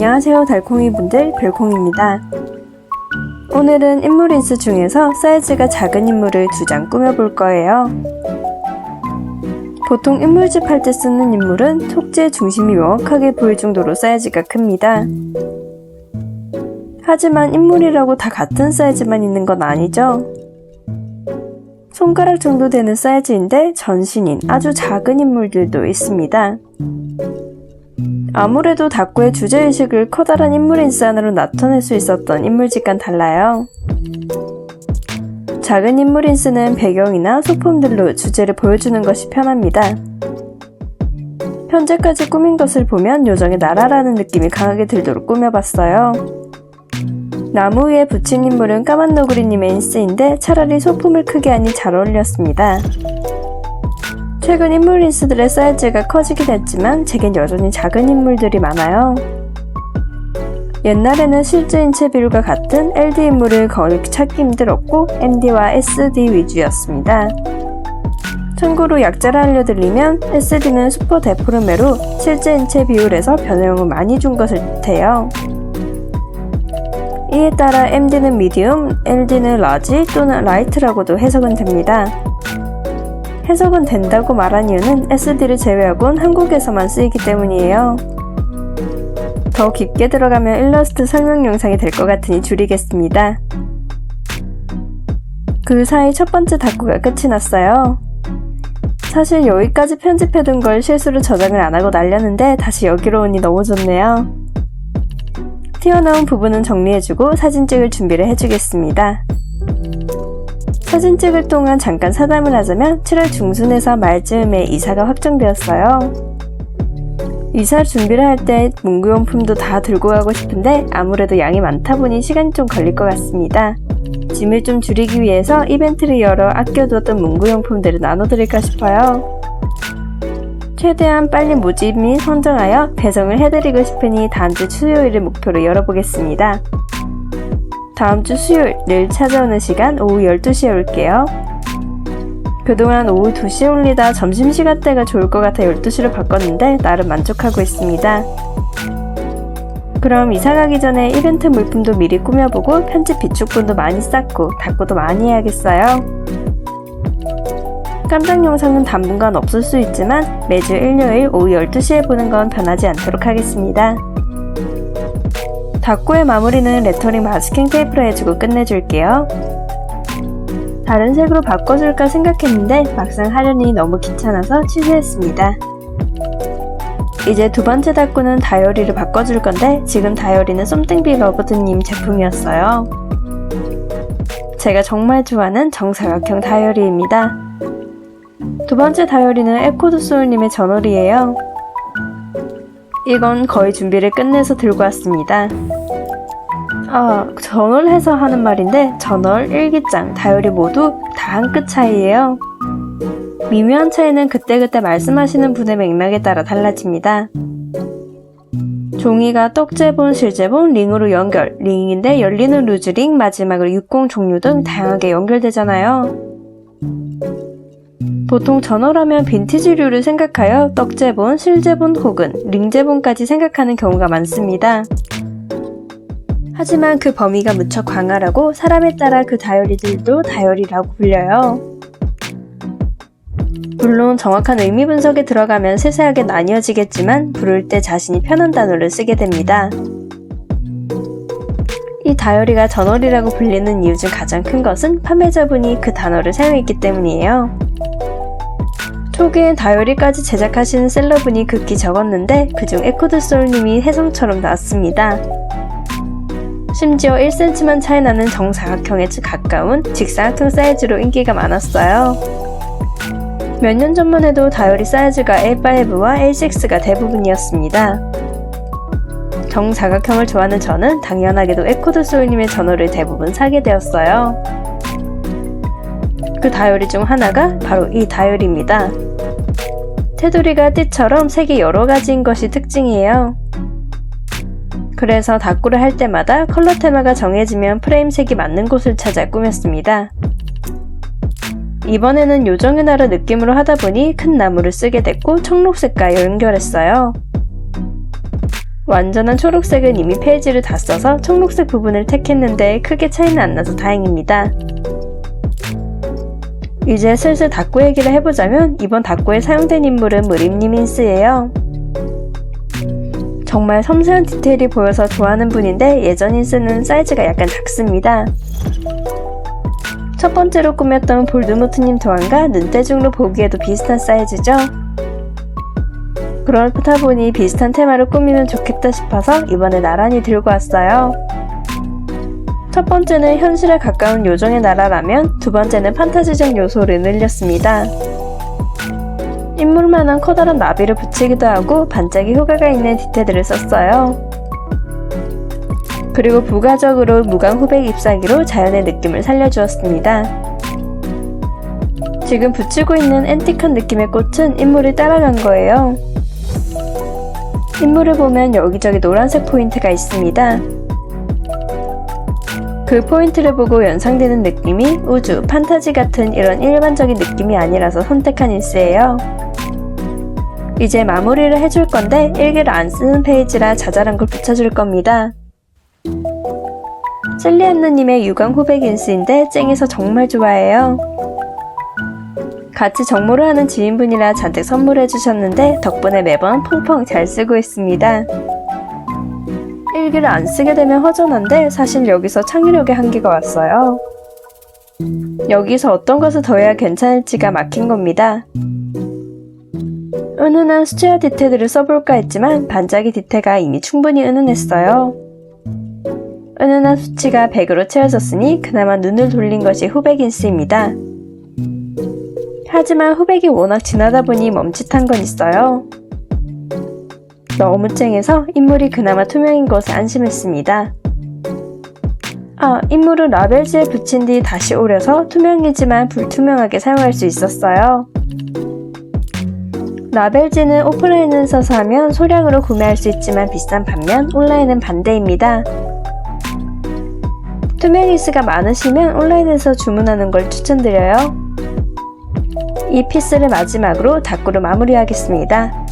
안녕하세요 달콩이분들, 별콩입니다. 오늘은 인물 인스 중에서 사이즈가 작은 인물을 2장 꾸며볼 거예요. 보통 인물집 할 때 쓰는 인물은 톡지의 중심이 명확하게 보일 정도로 사이즈가 큽니다. 하지만 인물이라고 다 같은 사이즈만 있는 건 아니죠. 손가락 정도 되는 사이즈인데 전신인 아주 작은 인물들도 있습니다. 아무래도 다꾸의 주제의식을 커다란 인물 인스 안으로 나타낼 수 있었던 인물집과는 달라요. 작은 인물 인스는 배경이나 소품들로 주제를 보여주는 것이 편합니다. 현재까지 꾸민 것을 보면 요정의 나라라는 느낌이 강하게 들도록 꾸며봤어요. 나무 위에 붙인 인물은 까만 너구리님의 인스인데 차라리 소품을 크게 하니 잘 어울렸습니다. 최근 인물 인스들의 사이즈가 커지긴 했지만 제겐 여전히 작은 인물들이 많아요. 옛날에는 실제 인체 비율과 같은 LD 인물을 거의 찾기 힘들었고 MD와 SD 위주였습니다. 참고로 약자를 알려드리면 SD는 슈퍼 데포르메로 실제 인체 비율에서 변형을 많이 준 것을 뜻해요. 이에 따라 MD는 미디움, LD는 라지 또는 라이트라고도 해석은 됩니다. 해석은 된다고 말한 이유는 SD를 제외하곤 한국에서만 쓰이기 때문이에요. 더 깊게 들어가면 일러스트 설명 영상이 될 것 같으니 줄이겠습니다. 그 사이 첫 번째 다꾸가 끝이 났어요. 사실 여기까지 편집해둔 걸 실수로 저장을 안하고 날렸는데 다시 여기로 오니 너무 좋네요. 튀어나온 부분은 정리해주고 사진 찍을 준비를 해주겠습니다. 사진 찍을 동안 잠깐 사담을 하자면 7월 중순에서 말즈음에 이사가 확정되었어요. 이사 준비를 할 때 문구용품도 다 들고 가고 싶은데 아무래도 양이 많다 보니 시간이 좀 걸릴 것 같습니다. 짐을 좀 줄이기 위해서 이벤트를 열어 아껴두었던 문구용품들을 나눠드릴까 싶어요. 최대한 빨리 모집 및 선정하여 배송을 해드리고 싶으니 다음주 수요일을 목표로 열어보겠습니다. 다음주 수요일 늘 찾아오는 시간 오후 12시에 올게요. 그동안 오후 2시에 올리다 점심시간대가 좋을 것 같아 12시로 바꿨는데 나름 만족하고 있습니다. 그럼 이사 가기 전에 이벤트 물품도 미리 꾸며보고 편집 비축분도 많이 쌓고 다꾸도 많이 해야겠어요. 깜짝 영상은 당분간 없을 수 있지만 매주 일요일 오후 12시에 보는 건 변하지 않도록 하겠습니다. 다꾸의 마무리는 레터링 마스킹 테이프로 해주고 끝내줄게요. 다른 색으로 바꿔줄까 생각했는데 막상 하려니 너무 귀찮아서 취소했습니다. 이제 두 번째 다꾸는 다이어리를 바꿔줄 건데 지금 다이어리는 쏨땡비 러브드님 제품이었어요. 제가 정말 좋아하는 정사각형 다이어리입니다. 두 번째 다이어리는 에코드소울님의 저널이에요. 이건 거의 준비를 끝내서 들고 왔습니다. 저널해서 하는 말인데 저널, 일기장, 다이어리 모두 다 한 끗 차이예요. 미묘한 차이는 그때그때 말씀하시는 분의 맥락에 따라 달라집니다. 종이가 떡제본, 실제본, 링으로 연결, 링인데 열리는 루즈링, 마지막으로 60 종류 등 다양하게 연결되잖아요. 보통 저널하면 빈티지류를 생각하여 떡제본, 실제본 혹은 링제본까지 생각하는 경우가 많습니다. 하지만 그 범위가 무척 광활하고 사람에 따라 그 다이어리들도 다이어리라고 불려요. 물론 정확한 의미 분석에 들어가면 세세하게 나뉘어지겠지만 부를 때 자신이 편한 단어를 쓰게 됩니다. 이 다이어리가 저널이라고 불리는 이유 중 가장 큰 것은 판매자분이 그 단어를 사용했기 때문이에요. 초기엔 다이어리까지 제작하시는 셀러분이 극히 적었는데 그중 에코드소울님이 혜성처럼 나왔습니다. 심지어 1cm만 차이 나는 정사각형에 가까운 직사각형 사이즈로 인기가 많았어요. 몇 년 전만 해도 다이어리 사이즈가 A5와 A6가 대부분이었습니다. 정사각형을 좋아하는 저는 당연하게도 에코드소울님의 저널을 대부분 사게 되었어요. 그 다이어리 중 하나가 바로 이 다이어리입니다. 테두리가 띠처럼 색이 여러 가지인 것이 특징이에요. 그래서 다꾸를 할 때마다 컬러 테마가 정해지면 프레임 색이 맞는 곳을 찾아 꾸몄습니다. 이번에는 요정의 나라 느낌으로 하다 보니 큰 나무를 쓰게 됐고 청록색과 연결했어요. 완전한 초록색은 이미 페이지를 다 써서 청록색 부분을 택했는데 크게 차이는 안 나서 다행입니다. 이제 슬슬 다꾸 얘기를 해보자면 이번 다꾸에 사용된 인물은 무림니민스예요. 정말 섬세한 디테일이 보여서 좋아하는 분인데 예전 인스는 사이즈가 약간 작습니다. 첫 번째로 꾸몄던 볼드모트님 도안과 눈대중으로 보기에도 비슷한 사이즈죠. 그렇다 보니 비슷한 테마로 꾸미면 좋겠다 싶어서 이번에 나란히 들고 왔어요. 첫 번째는 현실에 가까운 요정의 나라라면 두 번째는 판타지적 요소를 늘렸습니다. 인물만한 커다란 나비를 붙이기도 하고 반짝이 효과가 있는 디테일들을 썼어요. 그리고 부가적으로 무광 후백 잎사귀로 자연의 느낌을 살려주었습니다. 지금 붙이고 있는 앤틱한 느낌의 꽃은 인물이 따라간 거예요. 인물을 보면 여기저기 노란색 포인트가 있습니다. 그 포인트를 보고 연상되는 느낌이 우주, 판타지 같은 이런 일반적인 느낌이 아니라서 선택한 인스예요. 이제 마무리를 해줄 건데 일기를 안 쓰는 페이지라 자잘한 걸 붙여줄 겁니다. 셀리안느님의 유광 후백 인스인데 쨍해서 정말 좋아해요. 같이 정모를 하는 지인분이라 잔뜩 선물해주셨는데 덕분에 매번 펑펑 잘 쓰고 있습니다. 일기를 안 쓰게 되면 허전한데 사실 여기서 창의력의 한계가 왔어요. 여기서 어떤 것을 더해야 괜찮을지가 막힌 겁니다. 은은한 수채화 디테일을 써볼까 했지만 반짝이 디테일가 이미 충분히 은은했어요. 은은한 수치가 100으로 채워졌으니 그나마 눈을 돌린 것이 후백 인스입니다. 하지만 후백이 워낙 진하다 보니 멈칫한 건 있어요. 너무 쨍해서 인물이 그나마 투명인 것에 안심했습니다. 인물은 라벨지에 붙인 뒤 다시 오려서 투명이지만 불투명하게 사용할 수 있었어요. 라벨지는 오프라인을 써서 하면 소량으로 구매할 수 있지만 비싼 반면 온라인은 반대입니다. 투명 인스가 많으시면 온라인에서 주문하는 걸 추천드려요. 이 피스를 마지막으로 다꾸로 마무리하겠습니다.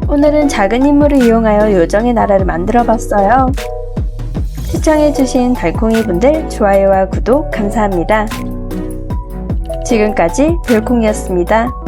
오늘은 작은 인물을 이용하여 요정의 나라를 만들어봤어요. 시청해주신 달콩이분들 좋아요와 구독 감사합니다. 지금까지 별콩이었습니다.